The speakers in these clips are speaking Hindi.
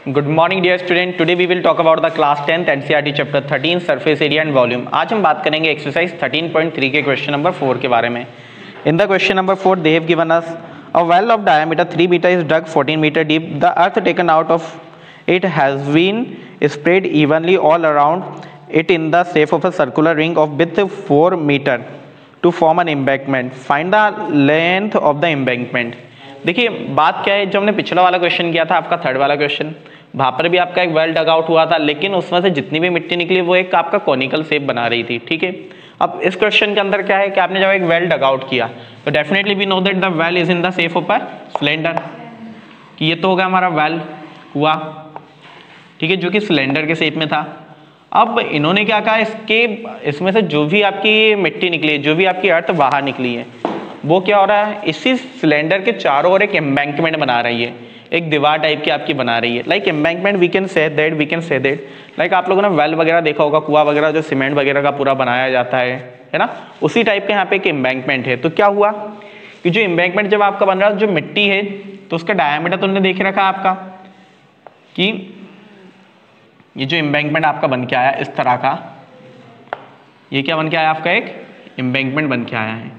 Good morning dear student, today we will talk about the class 10th NCERT chapter 13 surface area and volume. आज हम बात करेंगे एक्सरसाइज 13.3 के क्वेश्चन नंबर 4 के बारे में। In the question number 4 they have given us a well of diameter 3 metre is dug 14 metre deep. The earth taken out of it has been spread evenly all around it in the shape of a circular ring of width 4 metre to form an embankment. Find the length of the embankment. देखिए बात क्या है, जो हमने पिछला वाला क्वेश्चन किया था आपका थर्ड वाला क्वेश्चन, वहां पर भी आपका एक वेल डग आउट हुआ था, लेकिन उसमें से जितनी भी मिट्टी निकली वो एक आपका कॉनिकल शेप बना रही थी। ठीक है, अब इस क्वेश्चन के अंदर क्या है कि आपने जब एक वेल डग आउट किया तो definitely we know that the well is in the shape of a cylinder, कि ये तो होगा हमारा वेल हुआ, ठीक है, जो कि सिलेंडर के शेप में था। अब इन्होंने क्या कहा, इसमें से जो भी आपकी मिट्टी निकली है, जो भी आपकी अर्थ बाहर निकली है, वो क्या हो रहा है, इसी सिलेंडर के चारों ओर एक एम्बैंकमेंट बना रही है, एक दीवार टाइप की आपकी बना रही है। Like embankment we can say that like आप लोगों ने वेल वगैरह देखा होगा, कुआं वगैरह जो सीमेंट वगैरह का पूरा बनाया जाता है ना, उसी टाइप के यहाँ पे एक एम्बैंकमेंट है। तो क्या हुआ कि जो एम्बैंकमेंट जब आपका बन रहा है, जो मिट्टी है तो उसका डायमीटर तो उन्होंने देख रखा आपका कि ये जो एम्बैंकमेंट आपका बन के आया इस तरह का, ये क्या बन के आया आपका, एक एम्बैंकमेंट बन के आया है।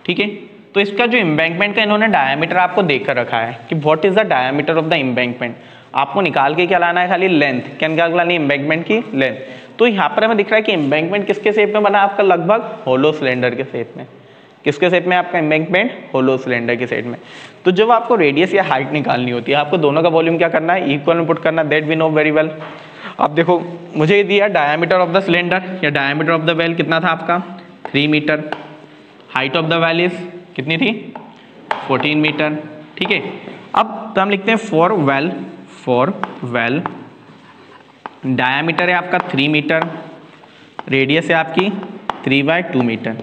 ठीक है, तो इसका जो एम्बैंकमेंट का इन्होंने डायमीटर आपको देकर रखा है कि what is the diameter of the embankment. आपको निकाल के क्या लाना है, खाली लेंथ, क्या निकाल लानी है, एम्बैंकमेंट की लेंथ। तो यहाँ पर हमें दिख रहा है कि एम्बैंकमेंट किसके शेप में बना है आपका, लगभग होलो सिलेंडर के शेप में। किसके शेप में आपका एम्बैंकमेंट, होलो सिलेंडर के शेप में। तो जब आपको रेडियस या हाइट निकालनी होती है, आपको दोनों का वॉल्यूम क्या करना है, इक्वल में पुट करना, that we know very well. अब देखो मुझे दिया डायमीटर ऑफ द सिलेंडर या डायमीटर ऑफ द वेल कितना था आपका, 3 metre. Height of the well is कितनी थी, 14 मीटर। ठीक है, अब तो हम लिखते हैं फॉर वेल डायमीटर है आपका 3 मीटर, रेडियस है आपकी 3/2 मीटर,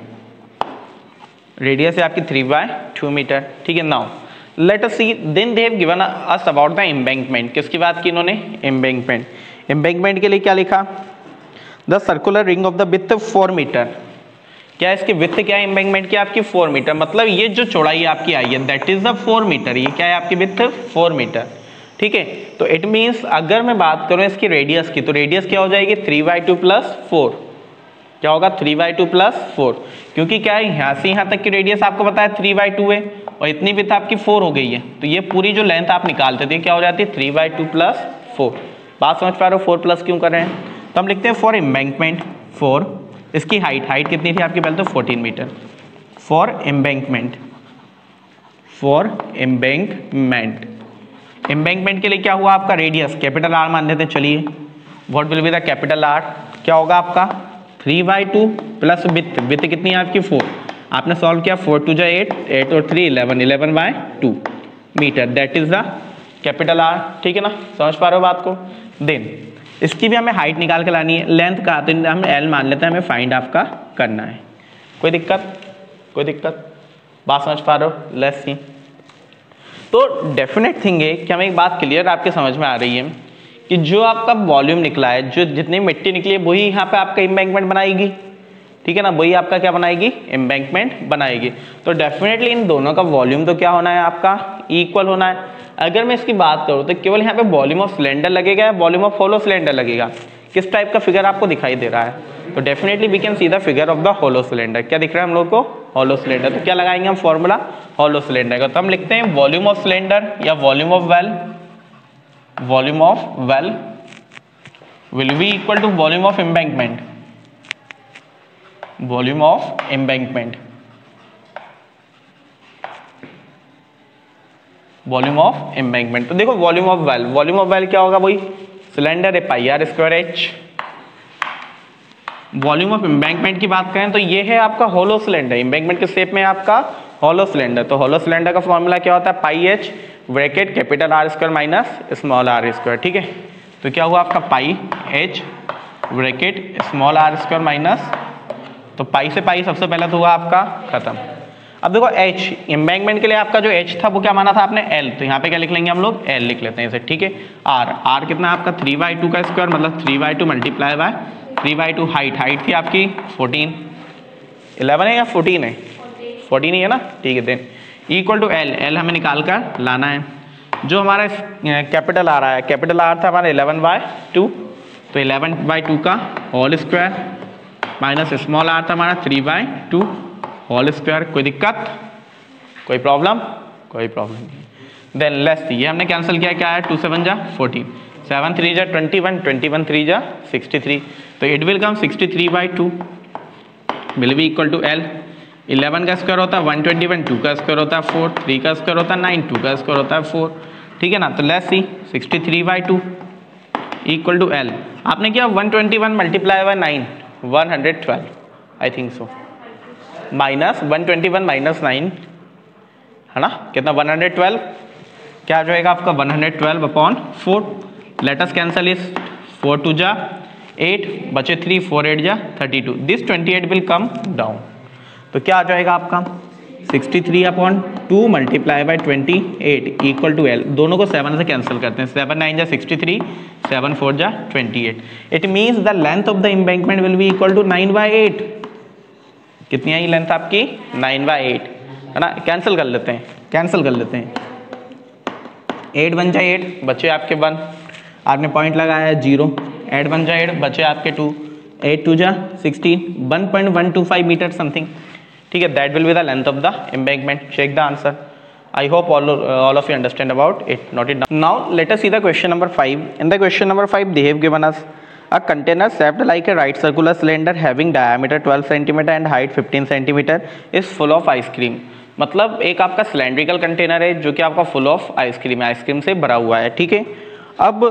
रेडियस है आपकी 3/2 मीटर। ठीक है, now let us see then they have given us about the embankment. किसकी बात की इन्होंने, एम्बैंकमेंट। एम्बैंकमेंट के लिए क्या लिखा, the circular ring of the width 4 metre. क्या इसकी विड्थ क्या है एम्बैंकमेंट की आपकी, 4 मीटर। मतलब ये जो चौड़ाई आपकी आई है दैट इज द 4 मीटर, ये क्या है आपकी विड्थ 4 मीटर। ठीक है, तो इट मींस अगर मैं बात करूं इसकी रेडियस की, तो रेडियस क्या हो जाएगी, 3/2 + 4। क्या होगा, 3/2 + 4, क्योंकि क्या है यहाँ से यहाँ तक की रेडियस आपको पता है 3/2 है और इतनी विड्थ आपकी 4 हो गई है, तो ये पूरी जो लेंथ आप निकालते थे क्या हो जाती है, 3/2 + 4। बात समझ पा रहे हो, 4+ क्यों कर रहे हैं। तो हम लिखते हैं फॉर एम्बैंकमेंट, फॉर इसकी हाइट कितनी थी आपकी पहले, तो 14 मीटर। फॉर एम्बैंकमेंट, एम्बैंकमेंट के लिए क्या हुआ आपका, रेडियस कैपिटल R मान लेते हैं। चलिए what will be the capital R, क्या होगा आपका 3/2 प्लस विड्थ कितनी है आपकी 4। आपने सॉल्व किया, 4 2 8, 8 और 3 11, 11/2 metre, that is the capital R। ठीक है ना, समझ पा रहे हो बात को। देन इसकी भी हमें हाइट निकाल के लानी है, लेंथ का तो हम L मान लेते हैं, हमें फाइंड आपका करना है। कोई दिक्कत, बात समझ पा रहे हो, लेट्स सी। तो डेफिनेट थिंग है कि हमें एक बात क्लियर आपके समझ में आ रही है कि जो आपका वॉल्यूम निकला है, जो जितनी मिट्टी निकली है वही यहाँ पे आपका एम्बैंकमेंट बनाएगी। ठीक है ना, वही आपका क्या बनाएगी, एम्बैंकमेंट बनाएगी। तो डेफिनेटली इन दोनों का वॉल्यूम तो क्या होना है आपका, इक्वल होना है। अगर मैं इसकी बात करूँ तो केवल यहाँ पे वॉल्यूम ऑफ सिलेंडर लगेगा या वॉल्यूम ऑफ होलो सिलेंडर लगेगा, किस टाइप का फिगर आपको दिखाई दे रहा है। तो definitely we can see the figure of the hollow cylinder. क्या दिख रहा है हम लोग को, होलो सिलेंडर। तो क्या लगाएंगे हम फॉर्मूला होलो सिलेंडर का, तो हम लिखते हैं वॉल्यूम ऑफ सिलेंडर या volume of well will be equal to volume of embankment, volume of embankment, volume of embankment. तो देखो वॉल्यूम ऑफ वेल क्या होगा, वही सिलेंडर है πr²h। वॉल्यूम ऑफ एम्बैंकमेंट की बात करें तो ये है आपका होलो सिलेंडर, एम्बैंकमेंट के शेप में आपका होलो सिलेंडर। तो होलो सिलेंडर का फॉर्मूला क्या होता है, πh bracket capital R² minus small r²। ठीक है, तो क्या हुआ आपका πh bracket small r² minus, तो पाई से पाई सबसे पहले तो हुआ आपका खत्म। अब देखो H एम्बैंकमेंट के लिए आपका जो H था वो क्या माना था आपने, L, तो यहाँ पे क्या लिख लेंगे हम लोग, L लिख लेते हैं इसे। ठीक है, R कितना आपका 3/2 का स्क्वायर, मतलब 3/2 मल्टीप्लाई बाय 3/2। हाइट थी आपकी 14, 11 है या 14 है, 14 ही है ना। ठीक है, देन इक्वल टू L हमें निकाल कर लाना है। जो हमारा कैपिटल आ रहा है, कैपिटल आर था हमारा 11/2, तो 11/2 का whole square minus small R था हमारा 3/2 होल स्क्वायर। कोई दिक्कत, कोई प्रॉब्लम? कोई प्रॉब्लम नहीं। देन लेट्स सी, ये हमने कैंसिल किया, क्या है 2 7 जा 14, 7 3 जा 21, 21 3 जा 63, तो it will come 63/2 will be equal to L. 11 का स्क्वायर होता है 121, 2 का स्क्वायर होता है 4, 3 का स्क्वायर होता है 9, 2 का स्क्वायर होता है 4, ठीक है ना। तो let's see 63/2 equal to L. आपने किया 121 multiply by 9, 112 I think so, minus 121 minus 9 है ना, कितना 112, क्या जाएगा आपका 112 अपॉन 4। लेट अस कैंसल इस, 4 2 जा 8, बचे 3, 4 8 जा 32, दिस 28 विल कम डाउन, तो क्या आ जाएगा आपका 63/2 multiply by 28 equal to L. दोनों को 7 से कैंसिल करते हैं, 7 9 जा 63, 7 4 जा 28। It means the length of the embankment will be equal to 9/8। कितनी आई लेंथ आपकी? 9/8 है ना। कैंसिल कर लेते हैं, कैंसिल कर लेते हैं, 8 1 जा 8, बचे आपके 1, आपने पॉइंट लगाया है 0, 8 1 जा 8, बचे आपके 2, 8 2 जा 16, 1.125 मीटर समथिंग, ठीक है। That will be the length of the embankment. Check the answer. I hope all of you understand about it. Note it down. Now let us see the question number 5. In the question number 5 they have given us a container shaped like a right circular cylinder having diameter 12 cm and height 15 cm is full of ice cream. मतलब एक आपका सिलेंड्रिकल कंटेनर है जो कि आपका फुल ऑफ आइसक्रीम है, आइसक्रीम से भरा हुआ है, ठीक है। अब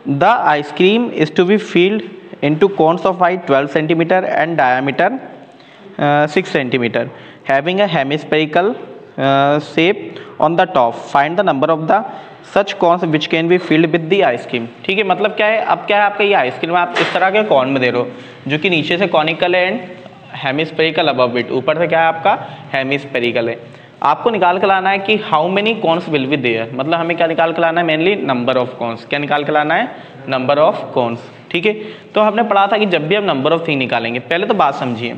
the ice cream is to be filled into cones of height 12 cm and diameter 6 cm having a hemispherical shape on the top. Find the number of the such cones which can be filled with the ice cream. ठीक है, मतलब क्या है, अब क्या है आपका ये आइसक्रीम आप इस तरह के कॉन में दे रहे हो जो कि नीचे से कॉनिकल है एंड हेमिस्फेरिकल अबव इट, ऊपर से क्या है आपका हेमिस्फेरिकल है। आपको निकाल के लाना है कि how many cones will be there, मतलब हमें क्या निकाल के लाना है, मेनली नंबर ऑफ कॉन्स। क्या निकाल के लाना है? नंबर ऑफ कॉन्स, ठीक है। तो हमने पढ़ा था कि जब भी हम नंबर ऑफ थिंग निकालेंगे, पहले तो बात समझिए,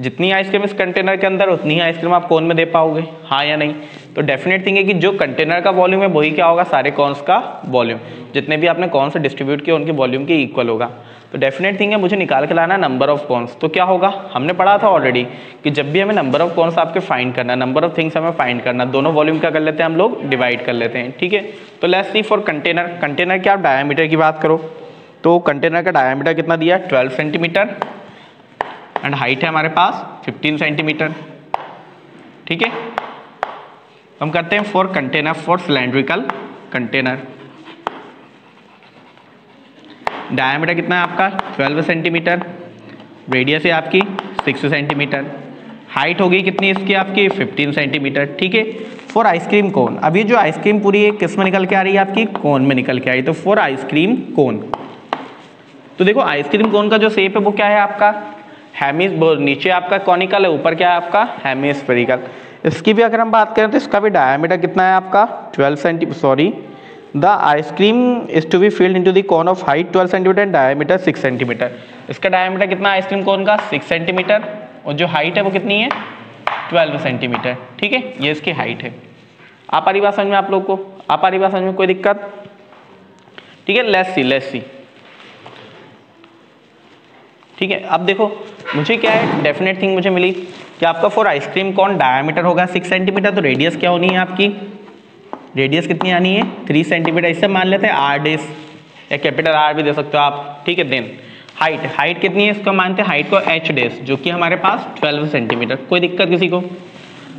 जितनी आइसक्रीम इस कंटेनर के अंदर उतनी ही आइसक्रीम आप कोन में दे पाओगे, हाँ या नहीं। तो डेफिनेट थिंग है कि जो कंटेनर का वॉल्यूम है वही क्या होगा, सारे कॉन्स का वॉल्यूम, जितने भी आपने कॉन्स डिस्ट्रीब्यूट किए उनके वॉल्यूम के इक्वल होगा। तो डेफिनेट थिंग है मुझे निकाल के लाना है नंबर ऑफ कॉन्स। तो क्या होगा, हमने पढ़ा था ऑलरेडी कि जब भी हमें नंबर ऑफ कॉन्स आपके फाइंड करना, नंबर ऑफ थिंग्स हमें फाइंड करना, दोनों वॉल्यूम क्या कर लेते हैं हम लोग, डिवाइड कर लेते हैं, ठीक है। तो let's C for container, container की आप डायमीटर की बात करो तो कंटेनर का डायमीटर कितना दिया, 12 सेंटीमीटर एंड हाइट है हमारे पास 15 सेंटीमीटर, ठीक है। हम करते हैं for container, for cylindrical container, diameter कितना है आपका 12 सेंटीमीटर, रेडियस है आपकी 6 सेंटीमीटर, हाइट होगी कितनी इसकी आपकी 15 सेंटीमीटर, ठीक है। फॉर आइसक्रीम कोन, अब ये जो आइसक्रीम पूरी एक किस में निकल के आ रही है आपकी, कोन में निकल के आ रही है। तो फॉर आइसक्रीम कोन, तो देखो आइसक्रीम कोन का जो शेप है वो क्या है आपका, हेमिस, नीचे आपका कॉनिकल है, ऊपर क्या है आपका हेमिस्फेरिकल। इसकी भी अगर हम बात करें तो इसका भी डायमीटर कितना है आपका 12 centimetre, sorry the ice cream is to be filled into the cone of height 12 centimetre and diameter 6 centimetre. इसका डायमीटर कितना आइसक्रीम कोन का 6 सेंटीमीटर और जो हाइट है वो कितनी है 12 सेंटीमीटर, ठीक है। ये इसकी हाइट है। आ पा रही बात समझ में आप लोग को, आ पा रही बात समझ में, कोई दिक्कत, ठीक है। लेट्स सी, ठीक है। अब देखो मुझे क्या है, डेफिनेट थिंग मुझे मिली कि आपका फॉर आइसक्रीम कौन डायमीटर होगा 6 सेंटीमीटर, तो रेडियस क्या होनी है आपकी, रेडियस कितनी आनी है 3 सेंटीमीटर। इससे मान लेते हैं आर डेस या कैपिटल आर भी दे सकते हो आप, ठीक है। देन हाइट, हाइट कितनी है इसका मानते हैं हाइट को एच डेस, जो कि हमारे पास 12 सेंटीमीटर। कोई दिक्कत किसी को?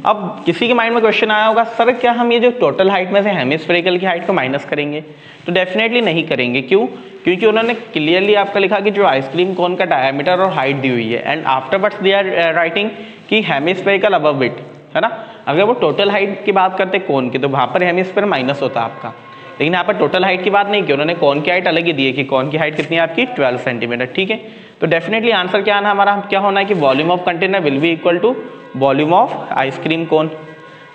अब किसी के माइंड में क्वेश्चन आया होगा, सर क्या हम ये जो टोटल हाइट में से हेमिस्फेरिकल की हाइट को माइनस करेंगे? तो डेफिनेटली नहीं करेंगे। क्यों? क्योंकि उन्होंने क्लियरली आपका लिखा कि जो आइसक्रीम कोन का डायमीटर और हाइट दी हुई है and afterwards they are writing कि हेमिस्फेरिकल अबव इट, है ना। अगर वो टोटल हाइट की बात करते कोन की तो वहाँ पर हेमिस्फेयर माइनस होता आपका, लेकिन यहाँ पर टोटल हाइट की बात नहीं की, उन्होंने कोन की हाइट अलग ही दी है कि कोन की हाइट कितनी है आपकी 12 सेंटीमीटर, ठीक है। तो डेफिनेटली आंसर क्या आना हमारा, क्या होना है कि volume of container will be equal to volume of ice cream cone.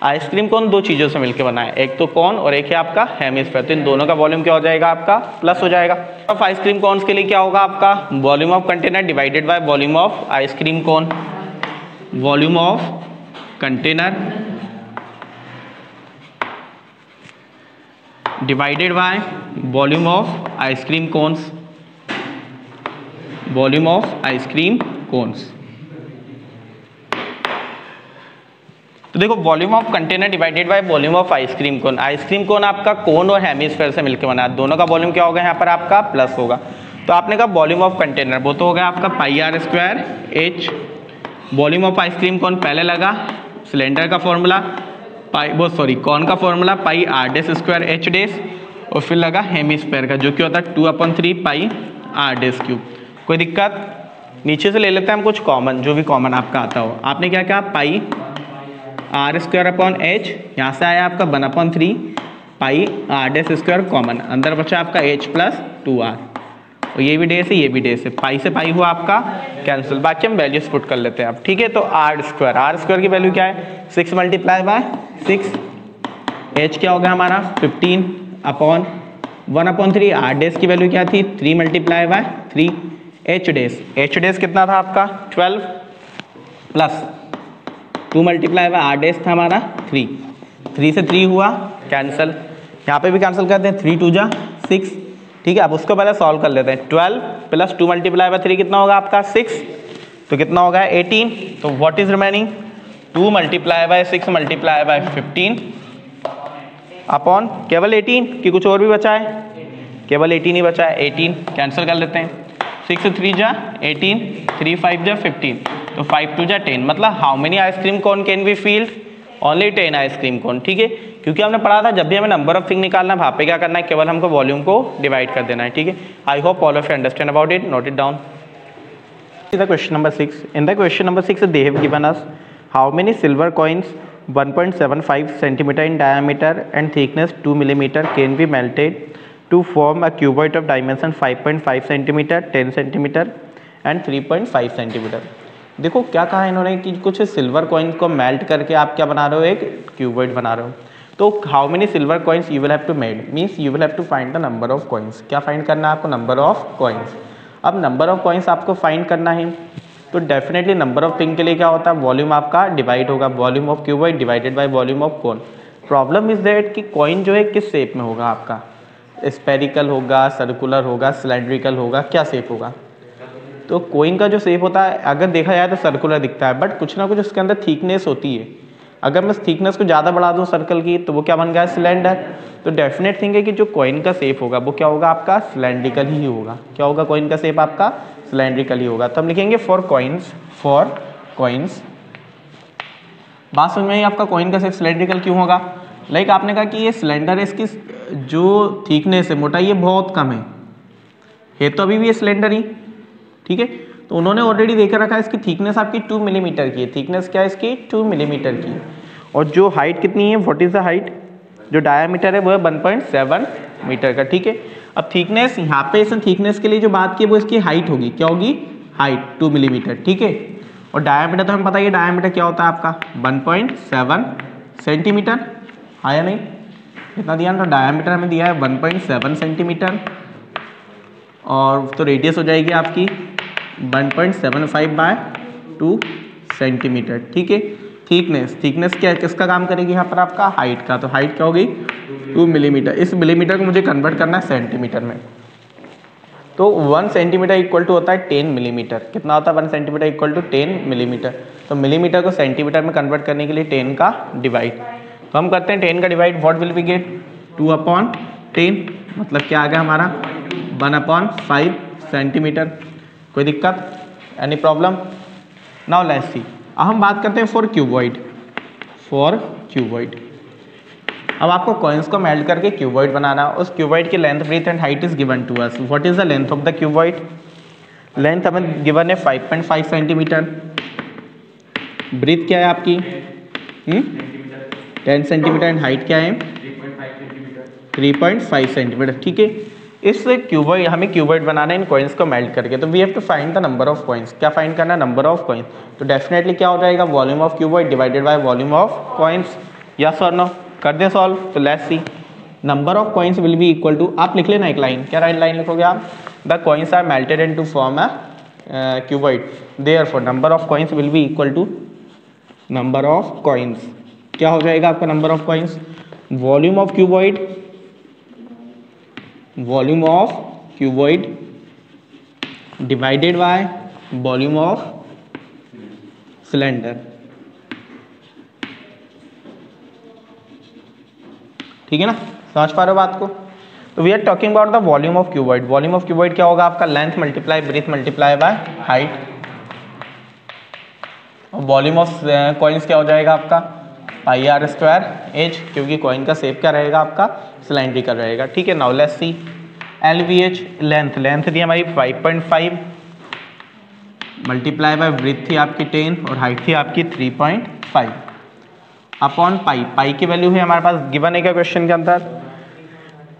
Ice cream cone दो चीज़ों से मिलकर बना है, एक तो कोन और एक है आपका हेमिस्फेयर, तो इन दोनों का वॉल्यूम क्या हो जाएगा आपका प्लस हो जाएगा। अब आइसक्रीम कोन्स के लिए क्या होगा आपका, volume of container divided by volume of ice cream cone, volume of container divided by volume of ice cream cones, volume of ice cream cones. तो देखो volume of container divided by volume of ice cream cone. Ice cream cone आपका कोन और हेमिस्फेयर से मिलकर बना है, दोनों का वॉल्यूम क्या होगा यहाँ पर आपका प्लस होगा। तो आपने कहा वॉल्यूम ऑफ कंटेनर, वो तो हो गया आपका pi are square h. Volume of ice cream cone पहले लगा सिलेंडर का फॉर्मूला कॉन का formula pi r dash square H dash, और फिर लगा हेमिस्फेयर का जो कि होता है 2/3 पाई आर डेस क्यूब। कोई दिक्कत? नीचे से ले लेते हैं हम कुछ कॉमन, जो भी कॉमन आपका आता हो। आपने क्या कहा पाई आर स्क्वायर अपॉन एच, यहाँ से आया आपका 1/3 pi r dash square common, अंदर बचा आपका एच प्लस 2r, और ये भी डेस है ये भी डेस है, पाई से पाई हुआ आपका कैंसिल। बाकी हम वैल्यूज पुट कर लेते हैं आप, ठीक है। तो आर स्क्वायर की वैल्यू क्या है 6 मल्टीप्लाई बाय 6, एच क्या हो गया हमारा 15 अपॉन 1/3, आर डेस की वैल्यू क्या थी 3 मल्टीप्लाई बाय 3, एच डेस कितना था आपका 12 प्लस 2 मल्टीप्लाई बाय आर डेस था हमारा 3 से 3 हुआ कैंसिल, यहाँ पे भी कैंसिल करते हैं 3 2 जा 6, ठीक है। अब उसको पहले सॉल्व कर लेते हैं। 12 प्लस 2 मल्टीप्लाई बाय 3 कितना होगा आपका 6, तो कितना होगा 18। तो what is remaining 2 multiply by 6 multiply by 15 upon केवल 18 कि कुछ और भी बचा है, केवल 18 ही बचा है, 18 कैंसिल कर लेते हैं। 6 3 जा 18, 3 5 जा 15, तो 5 2 जा 10, मतलब how many ice cream cone can be field, only 10 ice cream cone, ठीक है। क्योंकि हमने पढ़ा था जब भी हमें नंबर ऑफ थिंग निकालना है वहाँ पे क्या करना है, केवल हमको वॉल्यूम को डिवाइड कर देना है, ठीक है। आई hope all of you understand about it, note it down. The question number 6. In the question number 6 they have given us how many silver coins 1.75 centimeter in diameter and thickness 2 millimeter can be melted to form a cuboid of dimension 5.5 centimeter, 10 centimeter and 3.5 centimeter। देखो क्या कहा इन्होंने कि कुछ सिल्वर कॉइन्स को मेल्ट करके आप क्या बना रहे हो, एक क्यूबॉइड बना रहे हो। तो how many silver coins you will have to made, means you will have to find the number of coins. क्या फाइंड करना है आपको, नंबर ऑफ कॉइन्स। अब नंबर ऑफ कॉइन्स आपको फाइंड करना है, तो डेफिनेटली नंबर ऑफ थिंग के लिए क्या होता है, वॉल्यूम आपका डिवाइड होगा, volume of cuboid divided by volume of cone. Problem is that कि कॉइन जो है किस शेप में होगा आपका, स्पेरिकल होगा, सर्कुलर होगा, सिलेंड्रिकल होगा, क्या शेप होगा। तो कोइन का जो शेप होता है अगर देखा जाए तो सर्कुलर दिखता है, बट कुछ ना कुछ उसके अंदर थिकनेस होती है। अगर मैं थिकनेस को ज़्यादा बढ़ा दूँ सर्कल की तो वो क्या बन गया, सिलेंडर। तो डेफिनेट थिंग है कि जो कॉइन का शेप होगा वो क्या होगा आपका, सिलेंड्रिकल ही होगा। क्या होगा, कॉइन का शेप आपका सिलेंड्रिकल ही होगा। तो हम लिखेंगे फॉर कॉइन्स। बात समझ में आई आपका, कॉइन का शेप सिलेंड्रिकल क्यों होगा। लाइक आपने कहा कि ये सिलेंडर है, इसकी जो थिकनेस है, मोटाई ये बहुत कम है तो अभी भी ये सिलेंडर ही, ठीक है। तो उन्होंने ऑलरेडी देख रखा है इसकी थिकनेस आपकी 2 मिलीमीटर की है। थिकनेस क्या है इसकी, 2 मिलीमीटर की। और जो हाइट कितनी है, व्हाट इज द हाइट, जो डायमीटर है वो है 1.7 मीटर का, ठीक है। अब थिकनेस यहाँ पे इस थिकनेस के लिए जो बात की वो इसकी हाइट होगी, क्या होगी, हाइट 2 मिलीमीटर, ठीक है। और डायमीटर तो हमें पता है डायमीटर क्या होता है आपका 1.7 सेंटीमीटर, आया नहीं, कितना दिया तो डायमीटर हमें दिया है 1.7 सेंटीमीटर, और तो रेडियस हो जाएगी आपकी 1.75 बाय 2 सेंटीमीटर, ठीक है। थिकनेस क्या है, किसका काम करेगी यहाँ पर आपका, हाइट का। तो हाइट क्या होगी 2 मिलीमीटर। इस मिलीमीटर को मुझे कन्वर्ट करना है सेंटीमीटर में। तो 1 सेंटीमीटर इक्वल टू होता है 10 मिलीमीटर। कितना होता है 1 सेंटीमीटर इक्वल टू 10 मिलीमीटर। तो मिलीमीटर को सेंटीमीटर में कन्वर्ट करने के लिए 10 का डिवाइड, तो हम करते हैं 10 का divide, what will we get 2/10, मतलब क्या आ गया हमारा 1/5 सेंटीमीटर। कोई दिक्कत, एनी प्रॉब्लम। नाउ लेट्स सी, अब हम बात करते हैं फॉर क्यूबॉइड। अब आपको कॉइन्स को मेल्ट करके क्यूबॉइड बनाना। उस क्यूबॉइड की length, breadth and height is given to us. What is the length of the cuboid, length हमें गिवन है 5.5 सेंटीमीटर। ब्रीथ क्या है आपकी 10 सेंटीमीटर एंड हाइट क्या है 3.5 सेंटीमीटर, ठीक है। इस क्यूबॉइड, हमें क्यूबॉइड बनाना है इन कॉइन्स को मेल्ट करके। तो we have to find the number of coins. क्या फाइंड करना है, नंबर ऑफ कॉइन्स। तो डेफिनेटली क्या हो जाएगा, volume of cuboid divided by volume of coins. Yes और नो, कर दे सॉल्व। तो let's see, number of coins will be equal to, आप लिख लेना एक लाइन, क्या लाइन लिखोगे आप, the coins are melted into form a cuboid, therefore number of coins will be equal to number of coins. क्या हो जाएगा आपका number of coins, volume of cuboid volume of cuboid divided by volume of cylinder. ठीक है ना, समझ पा रहे हो बात को। तो we are talking about the volume of cuboid. Volume of cuboid क्या होगा आपका, length multiply breadth multiply by height. Volume of coins क्या हो जाएगा आपका, पाई आर स्क्वायर एच, क्योंकि कॉइन का शेप क्या रहेगा आपका, सिलेंड्रिकल रहेगा। ठीक है, now let's see LVH length, length थी हमारी 5.5 मल्टीप्लाई बाय ब्रीथ थी आपकी 10 और हाइट थी आपकी 3.5 अपॉन पाई। पाई की वैल्यू है हमारे पास गिवन है क्या क्वेश्चन के अंदर,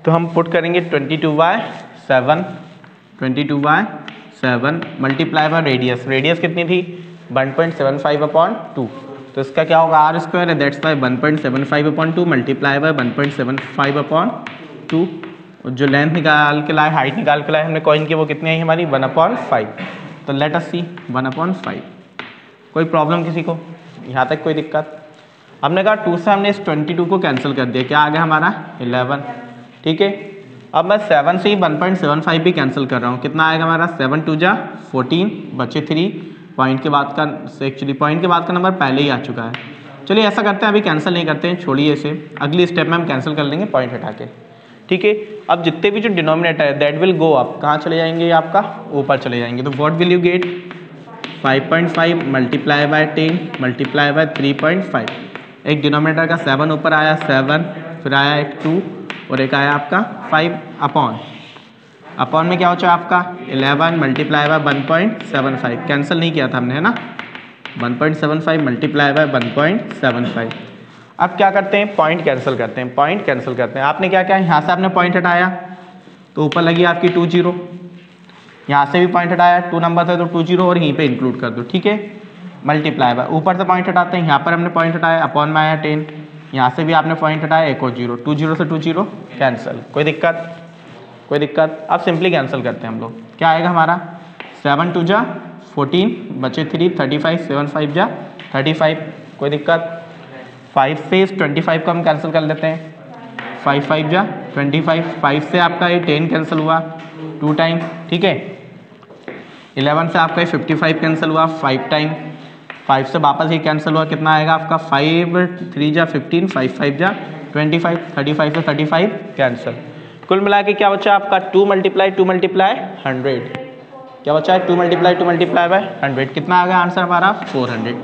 तो हम पुट करेंगे 22/7 मल्टीप्लाई बाय रेडियस। रेडियस कितनी थी 1.75/2, तो इसका क्या होगा आर स्क्वायर है, दैट्स वाई 1.75/2 मल्टीप्लाई बाय 1.75/2। जो लेंथ निकाल के लाए, हाइट निकाल के लाए हमने कॉइन की, वो कितनी आई हमारी 1/5। तो लेट अस सी 1/5। कोई प्रॉब्लम किसी को, यहाँ तक कोई दिक्कत। हमने कहा 2 से हमने इस 22 को कैंसिल कर दिया, क्या आ गया हमारा 11। ठीक है, अब मैं 7 से ही 1.75 भी कैंसिल कर रहा हूँ, कितना आएगा हमारा 7 2 जा 14 बचे 3। पॉइंट के बाद का, एक्चुअली पॉइंट के बाद का नंबर पहले ही आ चुका है। चलिए ऐसा करते हैं, अभी कैंसिल नहीं करते हैं, छोड़िए इसे, अगली स्टेप में हम कैंसिल कर लेंगे पॉइंट हटा के। ठीक है, अब जितने भी जो डिनोमिनेटर है दैट विल गो अप, कहाँ चले जाएंगे, ये आपका ऊपर चले जाएंगे। तो what will you gate 5.5 multiply by 10 multiply bye 3.5। एक डिनोमिनेटर का 7 ऊपर आया 7, फिर आया एक 2 और एक आया आपका 5 अपॉन में क्या हो जाए आपका 11 मल्टीप्लाई बाय 1.75। कैंसिल नहीं किया था हमने, है ना, 1.75 मल्टीप्लाई बाय 1.75। अब क्या करते हैं, पॉइंट कैंसिल करते हैं, पॉइंट कैंसिल करते हैं। आपने क्या किया, यहाँ से आपने पॉइंट हटाया तो ऊपर लगी आपकी 2 0, यहाँ से भी पॉइंट हटाया 2 नंबर था तो 2 0 और यहीं पे इंक्लूड कर दो। ठीक है, मल्टीप्लाई बाय, ऊपर से पॉइंट हटाते हैं, यहाँ पर हमने पॉइंट हटाया अपॉन में आया 10, यहाँ से भी आपने पॉइंट हटाया एक और 0, 2 0 से 2 0 कैंसिल। कोई दिक्कत, कोई दिक्कत। अब सिंपली कैंसिल करते हैं हम लोग, क्या आएगा हमारा 7 2 जा 14 बचे 3 35 7 5 जा 35। कोई दिक्कत। 5 से इस 25 को हम कैंसिल कर लेते हैं, 5 5 जा 25। 5 से आपका ये 10 कैंसिल हुआ 2 टाइम। ठीक है, 11 से आपका ये 55 कैंसिल हुआ 5 टाइम। 5 से वापस ये कैंसिल हुआ, कितना आएगा आपका 5 3 जा 15 5 5 जा 25। 35 से 35 कैंसिल। कुल मिला के क्या बचा आपका 2 मल्टीप्लाई 100। क्या बचा है 2 मल्टीप्लाई बाय 100। कितना आ गया आंसर हमारा 400।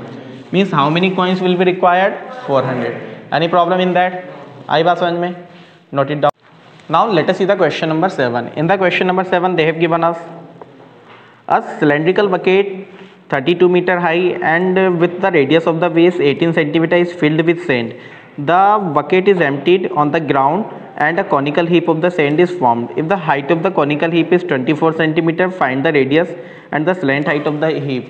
Means how many coins will be required 400। Any problem in that, आई बात समझ में, note it down. Now let us see the question number 7। In the question number 7 they have given us a cylindrical bucket 32 meter high and with the radius of the base 18 centimeter is filled with sand. The bucket is emptied on the ground and a conical heap of the sand is formed. If the height of the conical heap is 24 centimeter, find the radius and the slant height of the heap.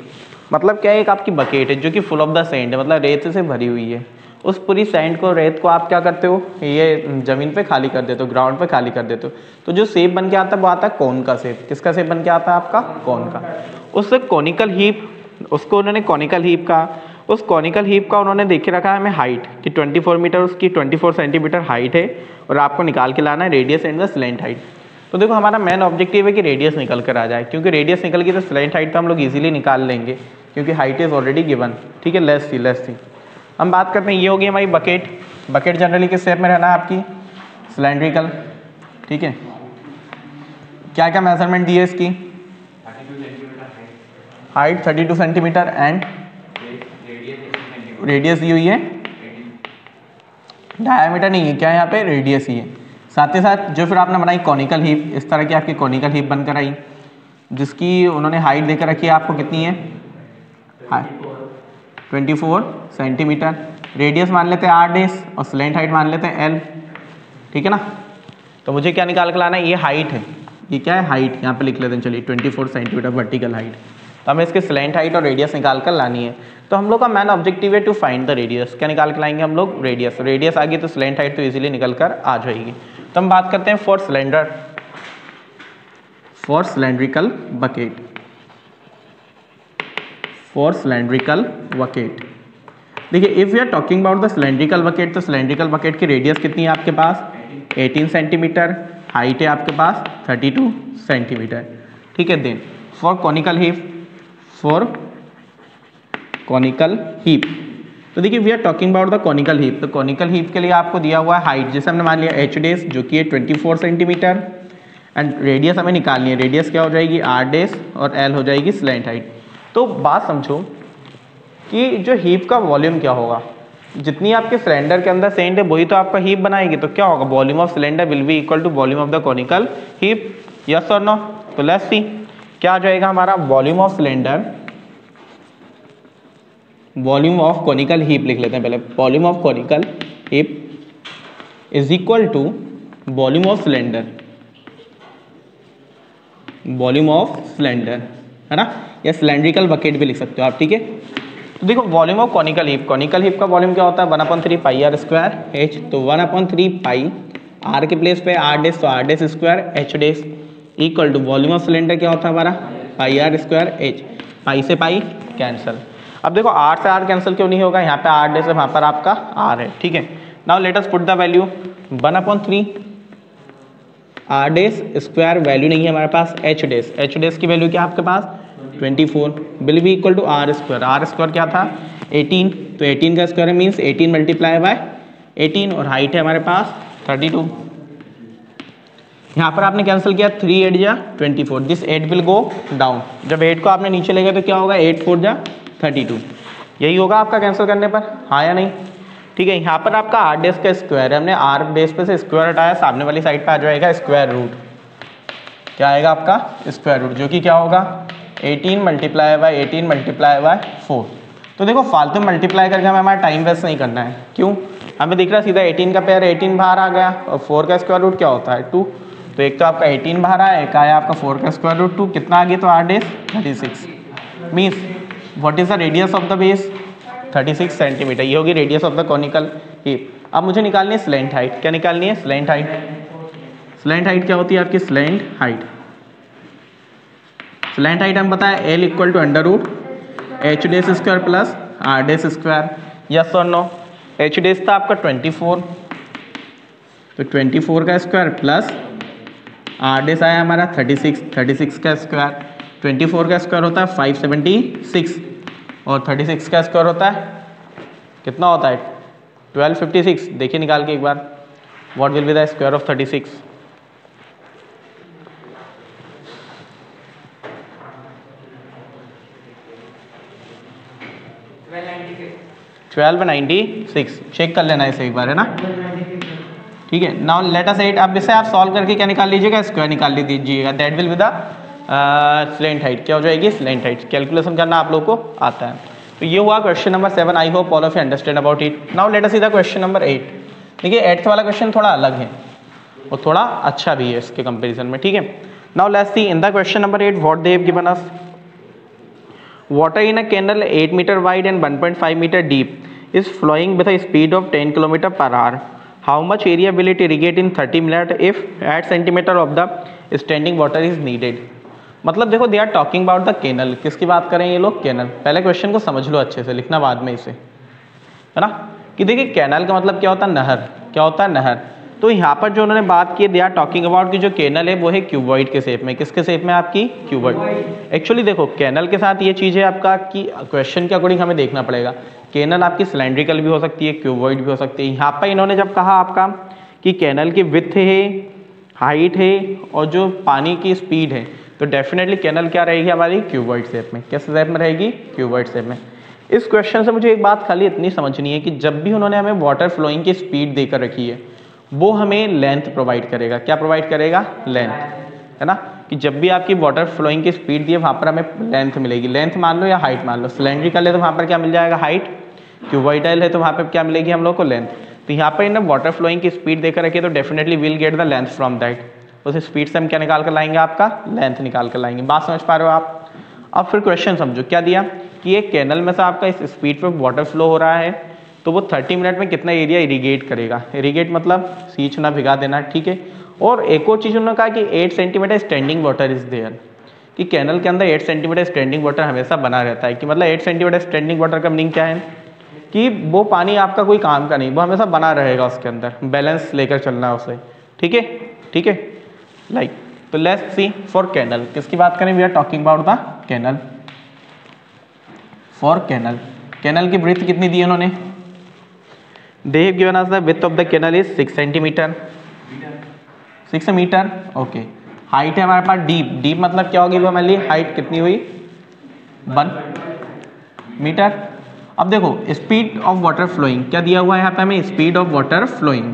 मतलब क्या है, एक आपकी बकेट है जो कि फुल ऑफ द सैंड है, मतलब रेत से भरी हुई है। उस पूरी सैंड को, रेत को आप क्या करते हो, ये ज़मीन पे खाली कर देते हो, ग्राउंड पे खाली कर देते हो। तो जो शेप बन के आता है वो आता है कोन का शेप। किसका शेप बन के आता है आपका, कोन का। उस कॉनिकल हीप, उसको उन्होंने कॉनिकल हीप का, उस कॉनिकल हीप का उन्होंने देखे रखा है हमें हाइट कि 24 मीटर, उसकी 24 सेंटीमीटर हाइट है और आपको निकाल के लाना है radius and the slant height. तो देखो हमारा मेन ऑब्जेक्टिव है कि रेडियस निकल कर आ जाए, क्योंकि रेडियस निकल गई तो स्लैंट हाइट तो हम लोग इजीली निकाल लेंगे क्योंकि हाइट इज ऑलरेडी गिवन। ठीक है, लेट्स सी हम बात करते हैं, ये होगी हमारी बकेट। बकेट जनरली किस शेप में रहना है आपकी, सिलेंड्रिकल। ठीक है, क्या क्या मेजरमेंट दी है इसकी, हाइट 32 सेंटीमीटर एंड रेडियस दी हुई है, डायमीटर नहीं है, क्या है यहाँ पे रेडियस ही है। साथ ही साथ जो फिर आपने बनाई कॉनिकल हीप, इस तरह की आपकी कॉनिकल हीप बनकर आई जिसकी उन्होंने हाइट देकर रखी है आपको, कितनी है 24 सेंटीमीटर। रेडियस मान लेते हैं 8 डेस और स्लैंट हाइट मान लेते हैं L। ठीक है ना, तो मुझे क्या निकाल कर लाना है, ये हाइट है, ये क्या है हाइट, यहाँ पे लिख लेते हैं चलिए 24 सेंटीमीटर वर्टिकल हाइट। तो हमें इसके स्लैंट हाइट और रेडियस निकाल कर लानी है। तो हम लोग का मैन ऑब्जेक्टिव है टू फाइंड द रेडियस। क्या निकाल के लाएंगे हम लोग, रेडियस। रेडियस आ गई तो स्लैंट हाइट तो इजीली निकल कर आ जाएगी। तो हम बात करते हैं for cylinder, for cylindrical bucket, for cylindrical bucket. देखिए if you are talking about the cylindrical bucket, तो सिलेंड्रिकल बकेट की रेडियस कितनी है आपके पास 18 सेंटीमीटर हाइट है आपके पास 32 सेंटीमीटर, ठीक है। देन फॉर कॉनिकल हीप, तो देखिए we are talking about the conical heap. तो कॉनिकल हीप के लिए आपको दिया हुआ है हाइट, जैसे हमने मान लिया एच डेस जो कि है 24 सेंटीमीटर, एंड रेडियस हमें निकालनी है। रेडियस क्या हो जाएगी आर डेस, और एल हो जाएगी स्लैंट हाइट। तो बात समझो कि जो हीप का वॉल्यूम क्या होगा, जितनी आपके सिलेंडर के अंदर सेंड है वही तो आपका हीप बनाएगी। तो क्या होगा, volume of cylinder will be equal to volume of the conical heap, yes और नो। तो लेट्स सी क्या आ जाएगा हमारा, volume of cylinder, volume of conical heap लिख लेते हैं पहले, volume of conical heap is equal to volume of cylinder, volume of cylinder, है ना, या सिलेंड्रिकल बकेट भी लिख सकते हो आप, ठीक है। तो देखो वॉल्यूम ऑफ कॉनिकल हीप का वॉल्यूम क्या होता है 1/3 पाई आर स्क्वायर एच। तो 1/3 पाई आर के प्लेस पे आर डेस, तो R dash square H dash equal to volume of cylinder क्या होता है हमारा pi are square H. Pi से पाई कैंसिल। अब देखो आर से आर कैंसिल क्यों नहीं होगा, यहाँ पे आर डेस है, वहाँ पर आपका आर है, ठीक है। Now let us put the value 1/3 R dash square, value नहीं है हमारे पास एच डेस। एच डेस की वैल्यू क्या है आपके पास 24 will be equal to R square. R square क्या था 18, तो 18 का स्क्वायर मीन्स 18 मल्टीप्लाई बाय 18, और हाइट है हमारे पास 32। यहाँ पर आपने कैंसिल किया 3 8 जा 24, दिस 8 विल गो डाउन। जब 8 को आपने नीचे ले गए तो क्या होगा 8 4 जा 32, यही होगा आपका कैंसिल करने पर, हाँ या नहीं, ठीक है। यहाँ पर आपका आर डेस का स्क्वायर है, हमने आर डेस पे से स्क्वायर हटाया, सामने वाली साइड पे आ जाएगा स्क्वायर रूट, क्या आएगा आपका स्क्वायर रूट, जो कि क्या होगा 18 मल्टीप्लाई बाय 18 मल्टीप्लाई बाय 4। तो देखो फालतू मल्टीप्लाई करके हमें हमारा टाइम वेस्ट नहीं करना है, क्यों, हमें दिख रहा है सीधा 18 का पेयर 18 बाहर आ गया, और 4 का स्क्वायर रूट क्या होता है 2, तो एक तो आपका 18 बाहर आया, एक आया आपका 4 का स्क्वायर रूट 2, कितना आ गया, तो R dash 36 means what is the radius of the base 36 centimetre, ये होगी radius of the conical heap. अब मुझे निकालनी है स्लैंट हाइट, क्या निकालनी है स्लैंट हाइट। स्लैंट हाइट क्या होती है आपकी स्लैंट हाइट, स्लैंट हाइट हम बताया L equal to under root H dash square plus R dash square, yes और नो। एच डेस था आपका 24, तो 24 का स्क्वायर प्लस आर डेस आया हमारा 36 का स्क्वायर, 24 का स्क्वायर होता है 576, और 36 का स्क्वायर होता है कितना होता है 1256। देखिए निकाल के एक बार, what will be the square of 36, 1296, check कर लेना इसे एक बार, है ना, ठीक है। नाउ लेट अस एट, अब इसे आप सॉल्व करके क्या निकाल लीजिएगा स्क्वायर निकाल लीजिएगा, that will be the slant height, क्या हो जाएगी स्लैंट हाइट। कैलकुलेशन करना आप लोग को आता है। तो ये हुआ question number 7, I hope all of you understand about it. Now let us see the question number 8। देखिए 8th वाला क्वेश्चन थोड़ा अलग है और थोड़ा अच्छा भी है इसके कंपेरिजन में, ठीक है। Now let's C in the question number 8 what they have given us. Water in a canal 8 meter wide and 1.5 meter deep is flowing with a speed of 10 km per hour. How much area will it irrigate in 30 minutes if 8 centimeter of the standing water is needed? मतलब देखो they are talking about the canal, किसकी बात करें ये लोग कैनल। पहले क्वेश्चन को समझ लो अच्छे से, लिखना बाद में इसे, है ना, कि देखिए कैनल का मतलब क्या होता है नहर, क्या होता है नहर। तो यहाँ पर जो उन्होंने बात की दे आर टॉकिंग अबाउट की जो कैनल है वो है क्यूबॉइड के शेप में। किसके शेप में आपकी क्यूबॉइड। एक्चुअली देखो कैनल के साथ ये चीज़ है आपका कि क्वेश्चन के अकॉर्डिंग हमें देखना पड़ेगा। कैनल आपकी सिलेंड्रिकल भी हो सकती है, क्यूबॉइड भी हो सकती है। यहाँ पर इन्होंने जब कहा आपका कि कैनल की विड्थ है, हाइट है और जो पानी की स्पीड है, तो डेफिनेटली कैनल क्या रहेगी हमारी क्यूबॉइड शेप में। किस शेप में रहेगी क्यूबॉइड शेप में। इस क्वेश्चन से मुझे एक बात खाली इतनी समझनी है कि जब भी उन्होंने हमें वाटर फ्लोइंग की स्पीड देकर रखी है वो हमें लेंथ प्रोवाइड करेगा। क्या प्रोवाइड करेगा लेंथ, है ना, कि जब भी आपकी वाटर फ्लोइंग की स्पीड दी है वहाँ पर हमें लेंथ मिलेगी। लेंथ मान लो या हाइट मान लो। सिलेंड्रिकल है तो वहाँ पर क्या मिल जाएगा हाइट, क्यूबॉइडल है तो वहाँ पर क्या मिलेगी हम लोग को लेंथ। तो यहाँ पर इन्हें वाटर फ्लोइंग की स्पीड देकर रखी है तो definitely will get the length from that. उस स्पीड से हम क्या निकाल कर लाएंगे आपका लेंथ निकाल कर लाएंगे। बात समझ पा रहे हो आप। अब फिर क्वेश्चन समझो क्या दिया कि एक कैनल में से आपका इस स्पीड पे वाटर फ्लो हो रहा है तो वो 30 मिनट में कितना एरिया इरीगेट करेगा। इरीगेट मतलब सींचना भिगा देना, ठीक है। और एक और चीज़ उन्होंने कहा कि 8 centimetre standing water is there, कि कैनल के अंदर 8 सेंटीमीटर स्टैंडिंग वाटर हमेशा बना रहता है। कि मतलब 8 सेंटीमीटर स्टैंडिंग वाटर का मीनिंग क्या है कि वो पानी आपका कोई काम का नहीं, वो हमेशा बना रहेगा उसके अंदर, बैलेंस लेकर चलना है उसे, ठीक है ठीक है। लाइक। तो लेट्स सी फॉर कैनल, किसकी बात करें, we are talking about the canal. For canal, canal की ब्रीथ कितनी दी है उन्होंने, they have given us the width of the canal is 6 centimetre, 6 metre, okay. Height है हमारे पास डीप, डीप मतलब क्या होगी हमारे लिए, हाइट कितनी हुई 1 मीटर। अब देखो स्पीड ऑफ वाटर फ्लोइंग क्या दिया हुआ है यहाँ पे हमें, speed of water flowing,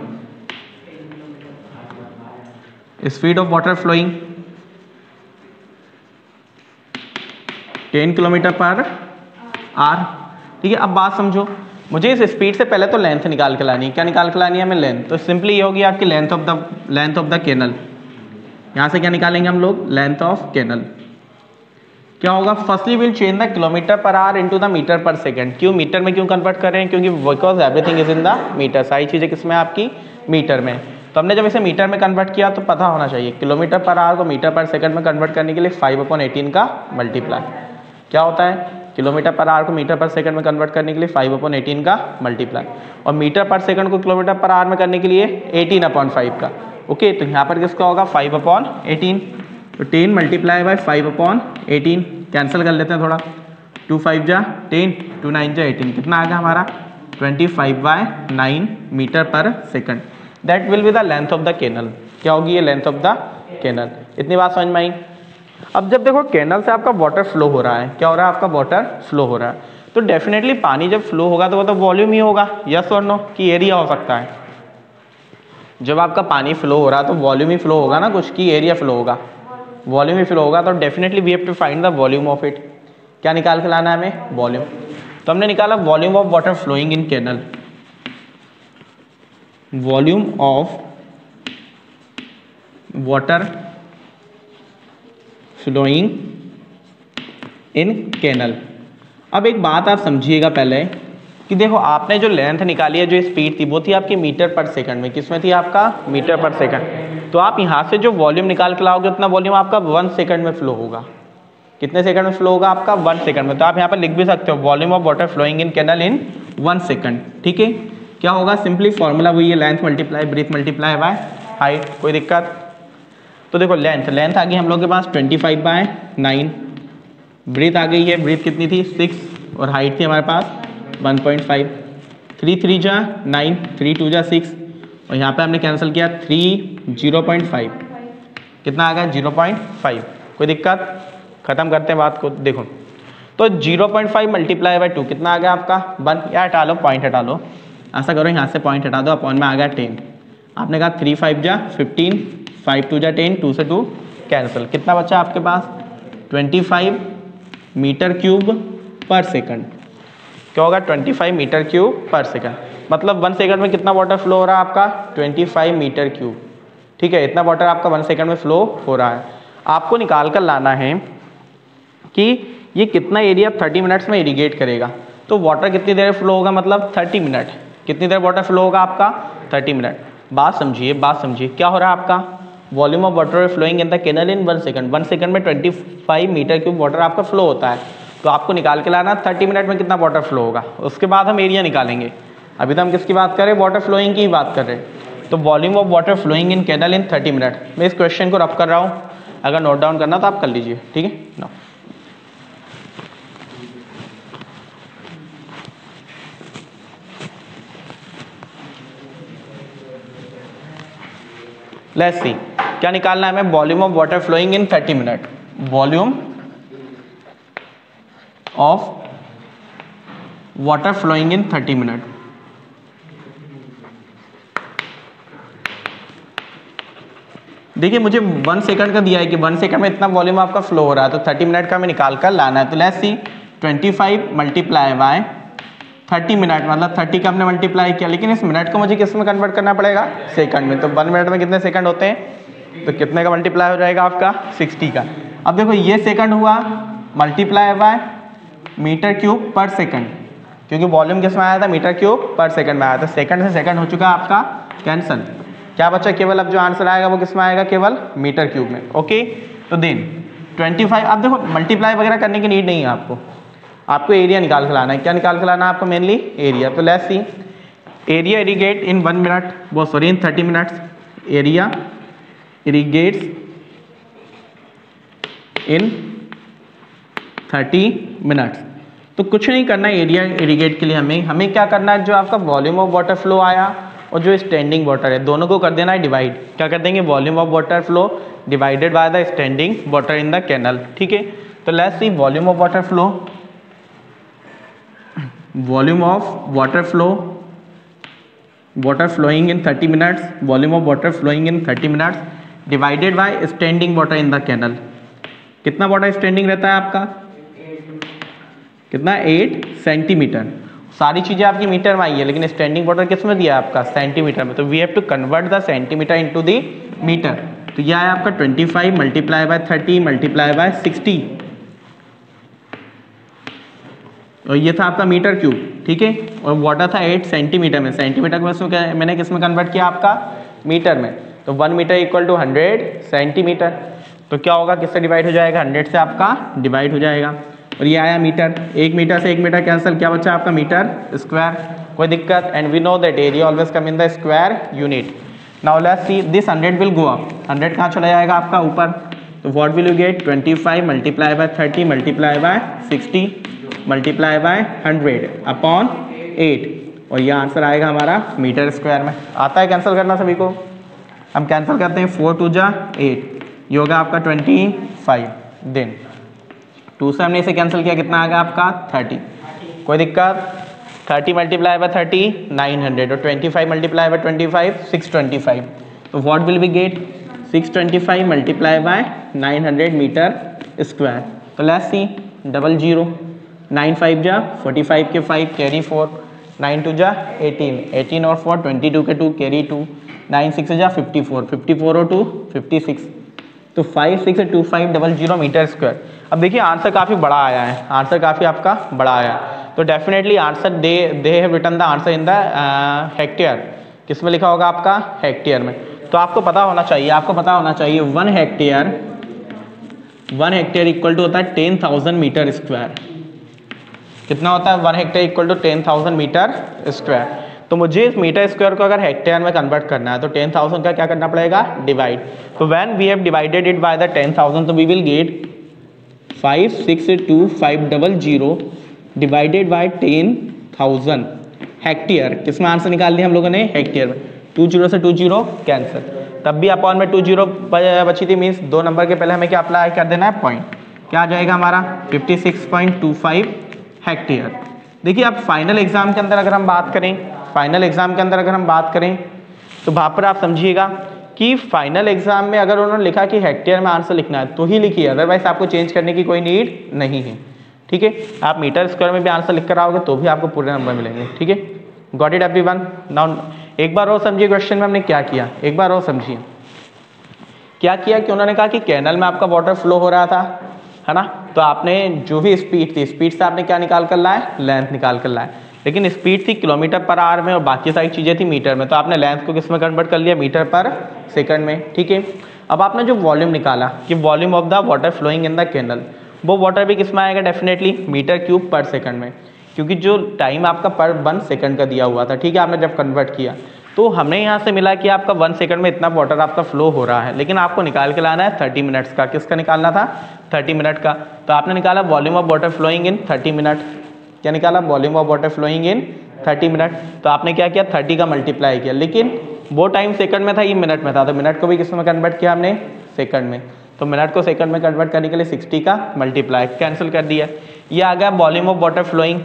speed of water flowing 10 kilometre per hour, ठीक है। अब बात समझो, मुझे इस स्पीड से पहले तो लेंथ निकाल के लानी है, क्या निकाल के लानी है हमें, लेंथ। तो सिंपली ये होगी आपकी लेंथ ऑफ द कैनल। यहाँ से क्या निकालेंगे हम लोग, लेंथ ऑफ कैनल। क्या होगा, firstly will change the kilometre per hour into the metre पर सेकंड। क्यों मीटर में क्यों कन्वर्ट कर रहे हैं, क्योंकि because everything is in the metre, सारी चीज़ें किसमें आपकी मीटर में। तो हमने जब इसे मीटर में कन्वर्ट किया तो पता होना चाहिए किलोमीटर पर आवर को मीटर पर सेकंड में कन्वर्ट करने के लिए 5/18 का मल्टीप्लाई क्या होता है, किलोमीटर पर आवर को मीटर पर सेकंड में कन्वर्ट करने के लिए 5/18 का मल्टीप्लाई, और मीटर पर सेकंड को किलोमीटर पर आवर में करने के लिए 18/5 का, ओके। तो यहाँ पर किसका होगा 5/18, तो 10 मल्टीप्लाई बाय 5/18, कैंसिल कर लेते हैं थोड़ा, 2 5 जा 10, 2 9 जा 18, कितना आ गया हमारा 25/9 मीटर पर second. That will be the length of the canal, क्या होगी ये लेंथ ऑफ द कैनल। इतनी बात समझ में आई। अब जब देखो कैनल से आपका वाटर फ्लो हो रहा है, क्या हो रहा है आपका वाटर फ्लो हो रहा है, तो डेफिनेटली पानी जब फ्लो होगा तो वो तो वॉल्यूम ही होगा, यस और नो, कि एरिया हो सकता है। जब आपका पानी फ्लो हो रहा है तो वॉल्यूम ही फ्लो होगा ना, कुछ की एरिया फ्लो होगा, वॉल्यूम ही फ्लो होगा। तो definitely we have to find the volume of it, क्या निकाल के लाना है हमें, वॉल्यूम। तो हमने निकाला volume of water flowing in canal, volume of water flowing in canal. अब एक बात आप समझिएगा पहले कि देखो आपने जो लेंथ निकाली है, जो स्पीड थी वो थी आपकी मीटर पर सेकंड में, किसमें थी आपका मीटर पर सेकंड। तो आप यहाँ से जो वॉल्यूम निकाल के लाओगे उतना वॉल्यूम आपका 1 सेकंड में फ्लो होगा, कितने सेकंड में फ्लो होगा आपका 1 सेकंड में। तो आप यहाँ पर लिख भी सकते हो volume of water flowing in canal in 1 second, ठीक है। क्या होगा, सिंपली फॉर्मूला वही है, length multiply breadth multiply by height, कोई दिक्कत। तो देखो लेंथ आ गई हम लोग के पास 25/9, ब्रीथ आ गई है, ब्रीथ कितनी थी 6, और हाइट थी हमारे पास 1.5, 3 3 जा 9, 3 2 जा 6, और यहाँ पे हमने कैंसिल किया 3 0.5, कितना आ गया 0.5, कोई दिक्कत। खत्म करते हैं बात को, देखो तो 0.5 मल्टीप्लाई बाय 2 कितना आ गया आपका 1, या हटा लो पॉइंट हटा लो, ऐसा करो यहाँ से पॉइंट हटा दो, अपॉन में आ गया 10। आपने कहा 3 5 जा 15, 5 2 जा 10, 2 से 2 कैंसिल, कितना बचा आपके पास 25 मीटर क्यूब पर सेकंड। क्या होगा 25 मीटर क्यूब पर सेकंड, मतलब 1 सेकंड में कितना वाटर फ्लो हो रहा है आपका 25 मीटर क्यूब, ठीक है। इतना वाटर आपका 1 सेकंड में फ्लो हो रहा है। आपको निकाल कर लाना है कि ये कितना एरिया 30 मिनट्स में इरिगेट करेगा। तो वाटर कितनी देर फ्लो होगा, मतलब 30 मिनट, कितनी देर वाटर फ्लो होगा आपका 30 मिनट। बात समझिए, बात समझिए, क्या हो रहा है आपका volume of water flowing in the canal in 1 second, 1 second में 25 मीटर क्यूब वाटर आपका फ्लो होता है। तो आपको निकाल के लाना 30 मिनट में कितना वाटर फ्लो होगा, उसके बाद हम एरिया निकालेंगे। अभी तो हम किसकी बात कर रहे हैं, वाटर फ्लोइंग की ही बात कर रहे हैं। तो volume of water flowing in canal in 30 minute. मैं इस क्वेश्चन को रफ कर रहा हूँ, अगर नोट डाउन करना तो आप कर लीजिए, ठीक है ना। लेट्स सी क्या निकालना है हमें, volume of water flowing in 30 minute, volume of water flowing in 30 minute. देखिए मुझे 1 सेकंड का दिया है कि 1 सेकंड में इतना वॉल्यूम आपका फ्लो हो रहा है, तो 30 मिनट का हमें निकाल कर लाना है। तो let's C 25 multiply by 30 minute, मतलब 30 का हमने मल्टीप्लाई किया, लेकिन इस मिनट को मुझे किस में कन्वर्ट करना पड़ेगा, सेकंड में। तो 1 मिनट में कितने सेकंड होते हैं, तो कितने का मल्टीप्लाई हो जाएगा आपका 60 का। अब देखो ये सेकंड हुआ multiply by metre cube per second, क्योंकि वॉल्यूम किस में आया था मीटर क्यूब पर सेकंड में आया था। सेकंड से सेकंड हो चुका आपका कैंसल, क्या बचा केवल अब जो आंसर आएगा वो किस में आएगा, केवल मीटर क्यूब में, ओके। तो देन 25, अब देखो मल्टीप्लाई वगैरह करने की नीड नहीं है आपको, आपको एरिया निकाल के लाना है। क्या निकाल के लाना है आपको, मेनली एरिया। तो let's see area irrigates in 1 minute, वो sorry in 30 minutes, area irrigates in 30 minutes. तो कुछ नहीं करना है एरिया इरिगेट के लिए, हमें क्या करना है, जो आपका वॉल्यूम ऑफ वाटर फ्लो आया और जो स्टैंडिंग वाटर है दोनों को कर देना है डिवाइड। क्या कर देंगे, volume of water flow divided by the standing water in the canal. ठीक है, तो let's see volume of water flow, volume of water flow, water flowing in 30 minutes, volume of water flowing in 30 minutes divided by standing water in the canal. कितना वाटर स्टैंडिंग रहता है आपका, कितना, 8 सेंटीमीटर। सारी चीजें आपकी मीटर में आई है, लेकिन स्टैंडिंग वाटर किस में दिया है आपका, सेंटीमीटर में। तो we have to convert the centimetre into the metre. तो यह है आपका 25 मल्टीप्लाई बाय 30 मल्टीप्लाई बाय 60, और ये था आपका मीटर क्यूब। ठीक है, और वाटर था 8 सेंटीमीटर में, सेंटीमीटर को मैंने किस में कन्वर्ट किया आपका, मीटर में। तो 1 मीटर इक्वल टू 100 सेंटीमीटर। तो क्या होगा, किससे डिवाइड हो जाएगा, 100 से आपका डिवाइड हो जाएगा। और ये आया मीटर, 1 मीटर से 1 मीटर कैंसिल, क्या बचा आपका, मीटर स्क्वायर। कोई दिक्कत, and we know that area always come in the square unit. Now let's see this 100 will go up, 100 कहाँ चला जाएगा आपका, ऊपर। तो what will you get, 25 multiply by 30 multiply by 60 multiply by 100 upon 8, और ये आंसर आएगा हमारा मीटर स्क्वायर में। आता है कैंसिल करना सभी को, हम कैंसिल करते हैं, 4 2 जा 8, ये होगा आपका 25। देन 2 से हमने इसे कैंसिल किया, कितना आ गया आपका 30। कोई दिक्कत, 30 मल्टीप्लाई बाय 30 900, और 25 मल्टीप्लाई बाय 25 625। तो what will be get, 625 multiply by 900 metre square. तो लेट्स सी, 00, 9 5 जा 45 के 5 कैरी 4, 9 2 जा 18, 18 और 4 22 के 2 कैरी 2, 9 6 जा 54, 54 और 2 56। तो 562500 मीटर स्क्वायर। अब देखिए आंसर काफ़ी बड़ा आया है, आंसर काफ़ी आपका बड़ा आया है। तो definitely answer they have written the answer in the hectare. किस में लिखा होगा आपका, हेक्टेयर में। तो आपको पता होना चाहिए, 1 हेक्टेयर इक्वल टू होता है 10,000 मीटर स्क्वायर। कितना होता है, 1 hectare equal to 10,000 metre square. तो मुझे इस मीटर स्क्वायर को अगर हेक्टेयर में कन्वर्ट करना है, तो 10,000 का क्या करना पड़ेगा, डिवाइड। तो when we have divided it by the 10,000, तो we will get 562,500 divided by 10,000 hectare. किसमें आंसर निकाल दिया हम लोगों ने, हेक्टेयर में। 20 से 20 कैंसिल, तब भी अपॉन में 20 बची थी, मीन्स 2 नंबर के पहले हमें क्या अप्लाई कर देना है, पॉइंट। क्या आ जाएगा हमारा 56.25 हेक्टेयर। देखिए अब फाइनल एग्जाम के अंदर अगर हम बात करें, तो वहाँ पर आप समझिएगा कि फाइनल एग्जाम में अगर उन्होंने लिखा कि हेक्टेयर में आंसर लिखना है तो ही लिखिए, अदरवाइज आपको चेंज करने की कोई नीड नहीं है। ठीक है, आप मीटर स्क्वायर में भी आंसर लिख कर आओगे तो भी आपको पूरे नंबर मिलेंगे। ठीक है, गॉट इट एवरीवन। नाउ एक बार और समझिए क्वेश्चन में हमने क्या किया, एक बार और समझिए क्या किया कि उन्होंने कहा कि कैनल में आपका वाटर फ्लो हो रहा था, है ना। तो आपने जो भी स्पीड थी, स्पीड से आपने क्या निकाल कर लाए, लेंथ निकाल कर लाए। लेकिन स्पीड थी किलोमीटर पर आवर में और बाकी सारी चीज़ें थी मीटर में, तो आपने लेंथ को किस में कन्वर्ट कर लिया, मीटर पर सेकंड में। ठीक है, अब आपने जो वॉल्यूम निकाला कि volume of the water flowing in the canal, वो वाटर भी किस में आएगा, definitely metre cube per second में, क्योंकि जो टाइम आपका पर 1 सेकंड का दिया हुआ था। ठीक है, आपने जब कन्वर्ट किया तो हमें यहाँ से मिला कि आपका 1 सेकंड में इतना वाटर आपका फ्लो हो रहा है, लेकिन आपको निकाल के लाना है 30 मिनट्स का। किसका निकालना था, 30 मिनट का। तो आपने निकाला volume of water flowing in 30 minute. क्या निकाला, volume of water flowing in 30 minute. तो आपने क्या किया, 30 का मल्टीप्लाई किया, लेकिन वो टाइम सेकंड में था, ये मिनट में था, तो मिनट को भी किस में कन्वर्ट किया हमने, सेकंड में। तो मिनट को सेकंड में कन्वर्ट करने के लिए 60 का मल्टीप्लाई कैंसिल कर दिया। ये आ गया volume of water flowing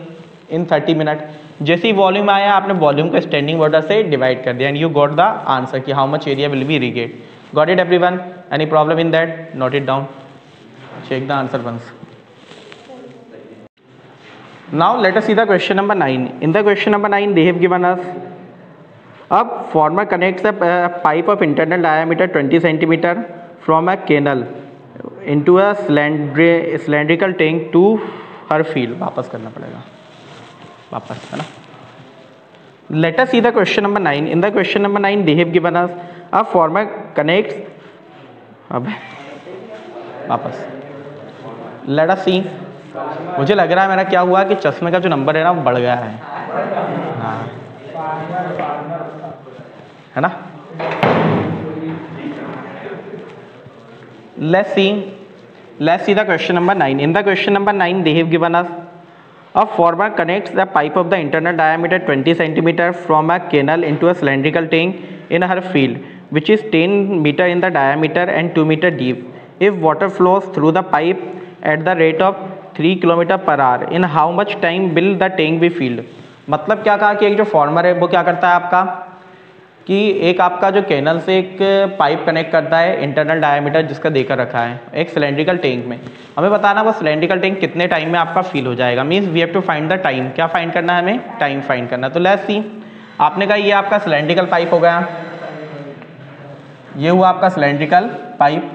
in 30 minute. जैसे ही वॉल्यूम आया, आपने वॉल्यूम को स्टैंडिंग वाटर से डिवाइड कर दिया, and you got the answer कि how much area will be irrigate. Got it everyone, any problem in that, note it down, check the answer once. Now let us see the question number 9. In the question number 9 they have given us a farmer connects a pipe of internal diameter 20 centimeter from a canal into a cylindrical tank to her field. वापस करना पड़ेगा, वापस, है ना। Let us see the question number 9. In the question number 9 they have given us a farmer connects, अब वापस, let us see। मुझे लग रहा है मेरा क्या हुआ कि चश्मे का जो नंबर है ना वो बढ़ गया है, हाँ, है ना। Let's see the question number 9. In the question number 9, they have given us a farmer connects the pipe of the internal diameter 20 cm from a canal into a cylindrical tank in her field, which is 10 meter in the diameter and 2 meter deep. If water flows through the pipe at the rate of 3 km/h, in how much time will the tank be filled? मतलब क्या कहा कि एक जो फार्मर है वो क्या करता है आपका कि एक आपका जो कैनल से एक पाइप कनेक्ट करता है इंटरनल डायमीटर जिसका देकर रखा है एक सिलेंड्रिकल टैंक में। हमें बताना वो सिलेंड्रिकल टैंक कितने टाइम में आपका फिल हो जाएगा। Means we have to find the time. क्या फाइंड करना है हमें? टाइम फाइंड करना। तो लेट्स सी, आपने कहा ये आपका सिलेंड्रिकल पाइप हो गया, ये हुआ आपका सिलेंड्रिकल पाइप,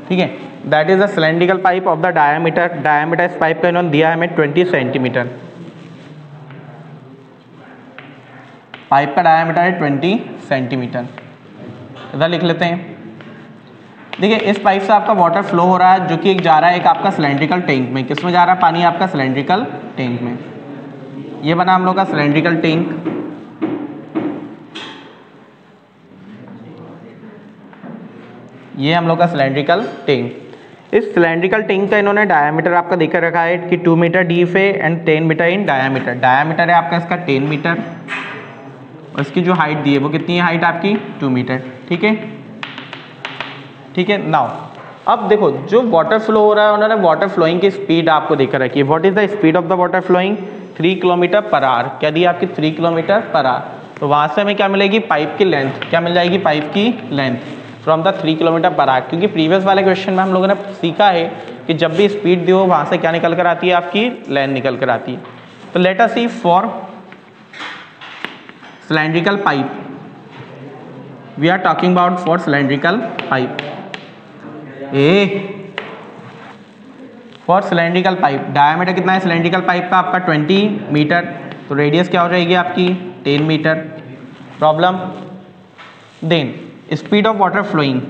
ठीक है। That is the cylindrical pipe of the diameter इस पाइप का इन्होंने दिया है हमें 20 सेंटीमीटर। पाइप का डायमीटर है 20 सेंटीमीटर। इधर लिख लेते हैं। देखिए इस पाइप से आपका वाटर फ्लो हो रहा है जो कि एक जा रहा है एक आपका सिलेंड्रिकल टैंक में। किस में जा रहा है पानी? आपका सिलेंड्रिकल टैंक में। ये बना हम लोग का सिलेंड्रिकल टैंक। ये हम लोग का सिलेंड्रिकल टैंक। इस सिलेंड्रिकल टैंक का इन्होंने डायमीटर आपका देकर रखा है कि 2 मीटर डीप है and 10 metre in diameter. Diameter है आपका इसका 10 मीटर और इसकी जो हाइट दी है वो कितनी है? हाइट आपकी 2 मीटर, ठीक है, ठीक है। नाउ अब देखो जो वाटर फ्लो हो रहा है उन्होंने वाटर फ्लोइंग की स्पीड आपको देकर रखी है। What is the speed of the water flowing? 3 km/h। क्या दी आपकी? 3 km/h। तो वहां से हमें क्या मिलेगी? पाइप की लेंथ। क्या मिल जाएगी? पाइप की लेंथ फ्रॉम द 3 km/h। क्योंकि प्रीवियस वाले क्वेश्चन में हम लोगों ने सीखा है कि जब भी स्पीड दी हो वहां से क्या निकल कर आती है? आपकी लेंथ निकल कर आती है। तो let us see for cylindrical pipe, we are talking about for cylindrical pipe। for cylindrical pipe diameter कितना है cylindrical pipe का? आपका 20 मीटर। तो रेडियस क्या हो जाएगी आपकी? 10 metre. Problem then speed of water flowing,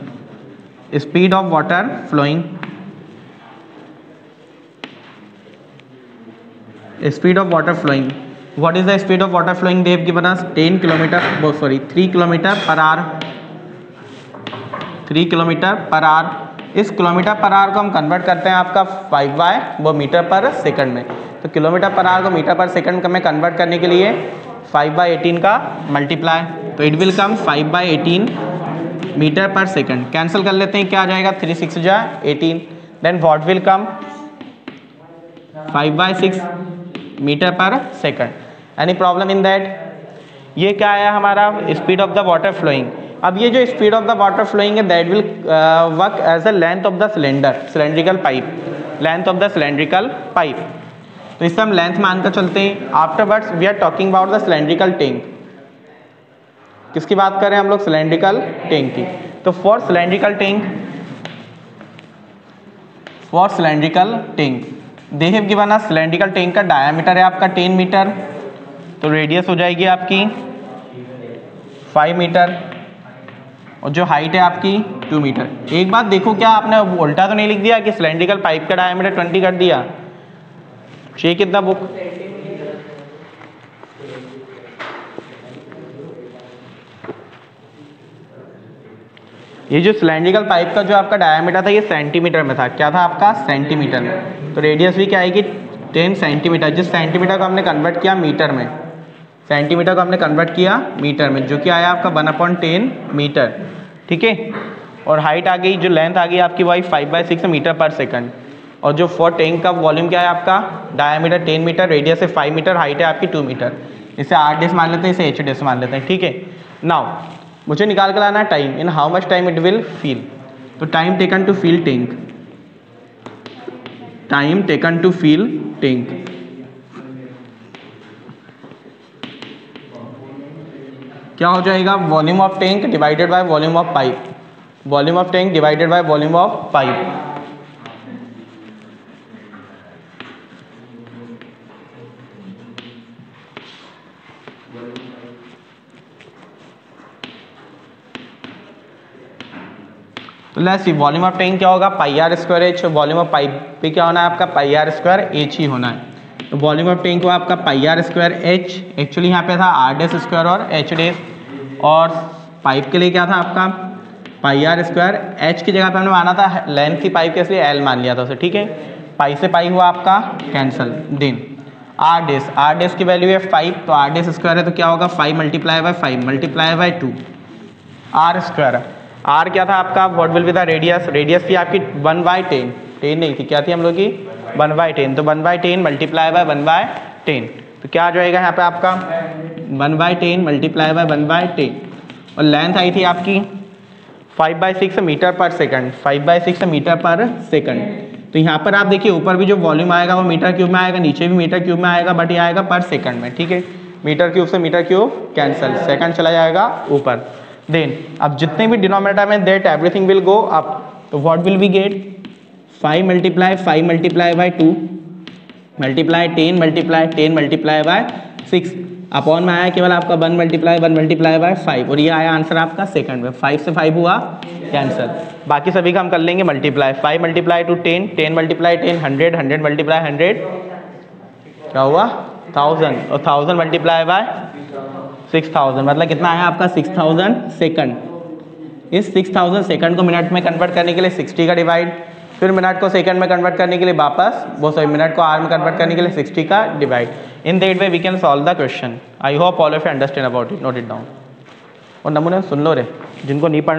speed of water flowing, speed of water flowing. What is the speed of water flowing? They have given us 3 km/h। 3 km/h। इस km/h को हम कन्वर्ट करते हैं आपका 5 वो मीटर पर सेकंड में। तो km/h को मीटर पर सेकंड में कन्वर्ट करने के लिए 5/18 का मल्टीप्लाई, तो इट विल कम 5/18 मीटर पर सेकंड। कैंसिल कर लेते हैं, क्या आ जाएगा? 3 6 जा 18। Then what will come? 5/6 metre पर second. Any problem in that? ये क्या आया हमारा? Speed of the water flowing. अब ये जो speed of the water flowing है that will work as a length of the cylindrical pipe, length of the cylindrical pipe. तो इससे हम लेंथ मानकर चलते हैं। Afterwards we are talking about the cylindrical tank. किसकी बात कर रहे हैं हम लोग? सिलेंड्रिकल टैंक की। तो for cylindrical tank they have given us cylindrical tank का डायमीटर है आपका 10 मीटर, तो रेडियस हो जाएगी आपकी 5 मीटर और जो हाइट है आपकी 2 मीटर। एक बात देखो, क्या आपने उल्टा तो नहीं लिख दिया कि सिलेंड्रिकल पाइप का डायमीटर 20 कर दिया? चाहिए कितना बुक? ये जो सिलेंड्रिकल पाइप का जो आपका डायमीटर था ये सेंटीमीटर में था। क्या था आपका? सेंटीमीटर में। तो रेडियस भी क्या आएगी? 10 सेंटीमीटर। जिस सेंटीमीटर को हमने कन्वर्ट किया मीटर में, सेंटीमीटर को हमने कन्वर्ट किया मीटर में, जो कि आया आपका 1/10 मीटर, ठीक है। और हाइट आ गई, जो लेंथ आ गई आपकी वही 5/6 मीटर पर सेकंड। और जो फॉर टैंक का वॉल्यूम क्या है आपका? डायमीटर 10 मीटर, रेडियस है 5 मीटर, हाइट है आपकी 2 मीटर। इसे R डेस मान लेते हैं, इसे H डेस मान लेते हैं, ठीक है। नाउ मुझे निकाल कर लाना है time, in how much time it will fill. तो time taken to fill tank, time taken to fill tank, क्या हो जाएगा? Volume of tank divided by volume of pipe, volume of tank divided by volume of pipe. तो let's see volume of tank क्या होगा? πr²h। वॉल्यूम ऑफ पाइप पे क्या होना है आपका? πr²h ही होना है। तो वॉल्यूम ऑफ टैंक हुआ आपका πr²h। एक्चुअली यहाँ पे था R डेस स्क्वायर और H डेस, और पाइप के लिए क्या था आपका? पाई आर स्क्वायर, एच की जगह पे हमने माना था लेंथ थी पाइप के, इसलिए एल मान लिया था उसे, ठीक है। पाई से पाई हुआ आपका कैंसिल। देन आर डेस की वैल्यू है 5, तो आर डेस स्क्वायर है तो क्या होगा 5 multiply by 5 multiply by 2 R square. R क्या था आपका, what will be the radius, radius थी आपकी 1/10, 10 नहीं थी, क्या थी हम लोग की 1/10, तो 1/10 मल्टीप्लाई बाय 1/10, तो क्या आ जाएगा यहाँ पे आपका 1/10 मल्टीप्लाई बाय 1/10, और लेंथ आई थी आपकी 5/6 मीटर पर सेकंड, 5/6 मीटर पर सेकंड। तो यहाँ पर आप देखिए ऊपर भी जो वॉल्यूम आएगा वो मीटर क्यूब में आएगा, नीचे भी मीटर क्यूब में आएगा, बट ये आएगा पर सेकंड में, ठीक है। मीटर क्यूब से मीटर क्यूब कैंसिल, सेकंड चला जाएगा ऊपर। देन अब जितने भी डिनोमिनेटर में that everything will go up, तो what will we get 5 multiply by 2 multiply 10 multiply by 6 upon में आया केवल आपका 1 मल्टीप्लाई बाय 5, और ये आया आंसर आपका सेकंड में, 5 से 5 हुआ कैंसिल। बाकी सभी का हम कर लेंगे multiply, 5 multiply two 10, 10 multiply 10 100, 100 multiply 100 क्या हुआ 1000, और 1000 मल्टीप्लाई बाय 6000, मतलब कितना आया आपका 6000 सेकंड। इस 6000 सेकंड को मिनट में कन्वर्ट करने के लिए 60 का डिवाइड, फिर मिनट को सेकंड में कन्वर्ट करने के लिए वापस वो सॉरी मिनट को आवर में कन्वर्ट करने के लिए 60 का divide. In that way we can solve the question. I hope all of you understand about it, note it down. और नमूने सुन लो रे, जिनको नहीं पढ़ना